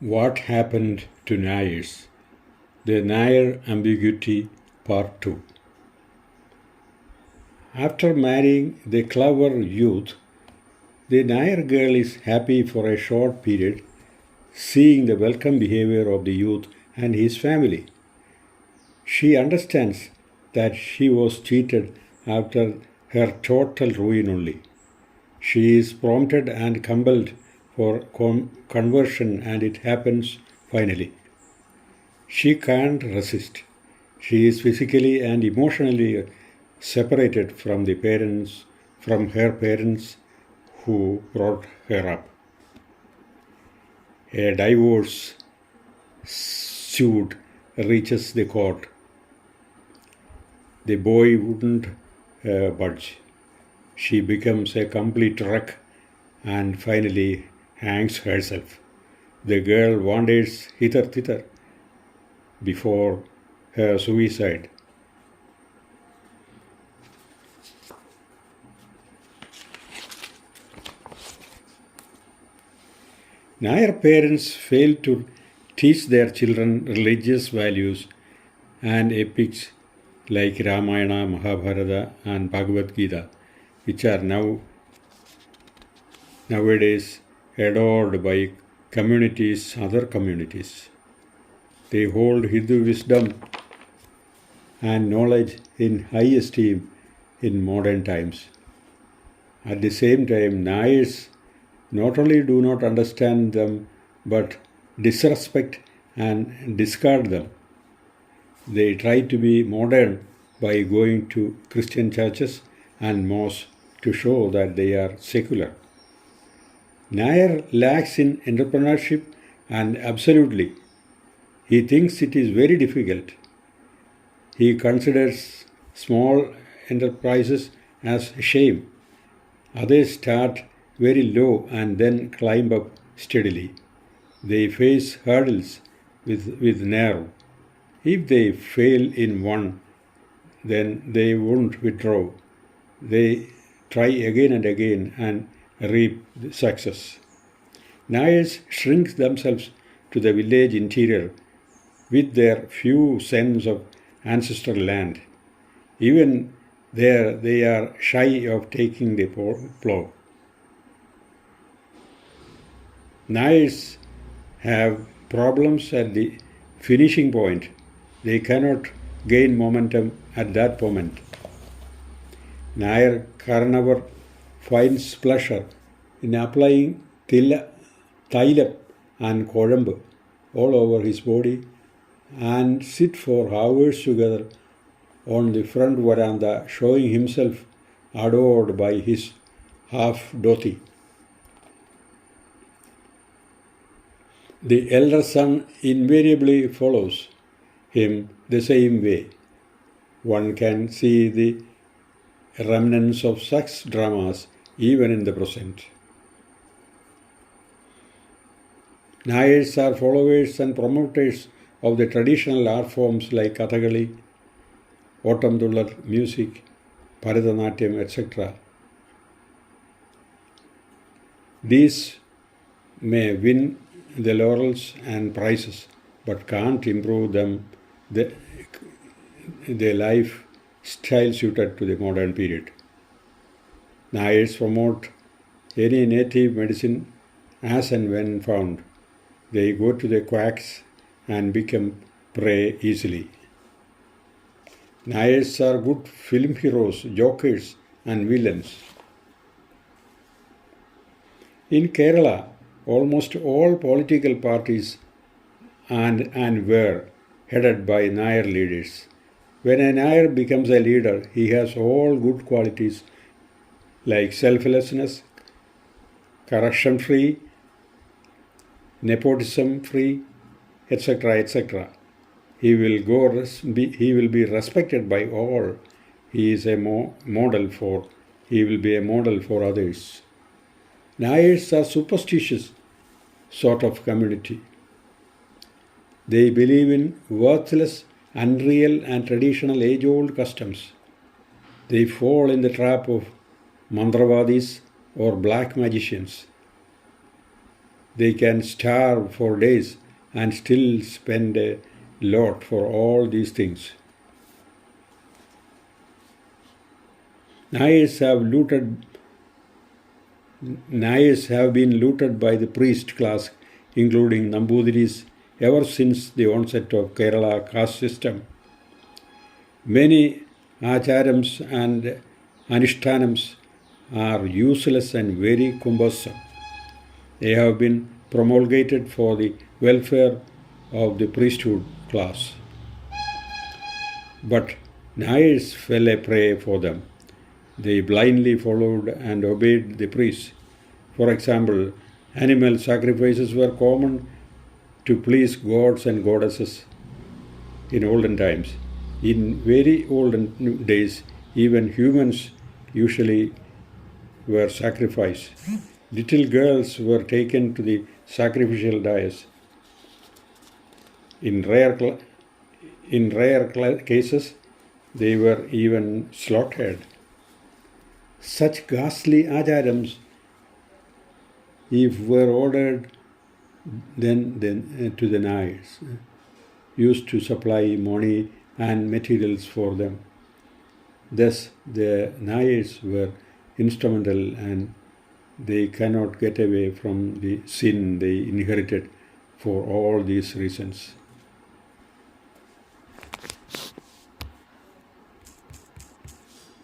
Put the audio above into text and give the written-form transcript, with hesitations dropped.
What happened to Nairs? The Nair ambiguity part 2. After marrying the clever youth, the Nair girl is happy for a short period, seeing the welcome behavior of the youth and his family. She understands that she was cheated after her total ruin only. She is prompted and compelled for conversion, and it happens finally. She can't resist. She is physically and emotionally separated from her parents who brought her up. A divorce suit reaches the court. The boy wouldn't budge. She becomes a complete wreck and finally hangs herself. The girl wanders hither before her suicide. Nair parents fail to teach their children religious values and epics like Ramayana, Mahabharata, and Bhagavad Gita, which are nowadays adored by other communities. They hold Hindu wisdom and knowledge in high esteem in modern times. At the same time, Nairs not only do not understand them but disrespect and discard them. They try to be modern by going to Christian churches and mosques to show that they are secular. Nair lacks in entrepreneurship and absolutely. He thinks it is very difficult. He considers small enterprises as a shame. Others start very low and then climb up steadily. They face hurdles with nerve. If they fail in one, then they won't withdraw. They try again and again and reap success. Nairs shrink themselves to the village interior with their few cents of ancestral land. Even there, they are shy of taking the plow. Nairs have problems at the finishing point. They cannot gain momentum at that moment. Nair Karnavar finds pleasure in applying tailam and kolambu all over his body and sit for hours together on the front veranda, showing himself adored by his half dhoti. The elder son invariably follows him the same way. One can see the remnants of sex dramas even in the present. Nairs are followers and promoters of the traditional art forms like Kathakali, Ottamtullar music, Bharatanatyam, etc. These may win the laurels and prizes, but can't improve the lifestyle suited to the modern period. Nairs promote any native medicine as and when found. They go to the quacks and become prey easily. Nairs are good film heroes, jokers, and villains. In Kerala, almost all political parties and were headed by Nair leaders. When a Nair becomes a leader, he has all good qualities like selflessness, corruption-free, nepotism-free, etc. He will be respected by all. He will be a model for others. Nairs are superstitious sort of community. They believe in worthless, unreal and traditional age-old customs. They fall in the trap of mantravadis or black magicians. They can starve for days and still spend a lot for all these things. Nairs have been looted by the priest class, including Nambudiris, ever since the onset of Kerala caste system. Many acharams and anishtanams are useless and very cumbersome. They have been promulgated for the welfare of the priesthood class. But Nairs fell a prey for them. They blindly followed and obeyed the priests. For example, animal sacrifices were common to please gods and goddesses in olden times. In very olden days, even humans usually were sacrificed. Little girls were taken to the sacrificial dais. In rare cases, they were even slaughtered. Such ghastly acharams, if were ordered then to the Nairs, used to supply money and materials for them. Thus, the Nairs were instrumental and they cannot get away from the sin they inherited for all these reasons.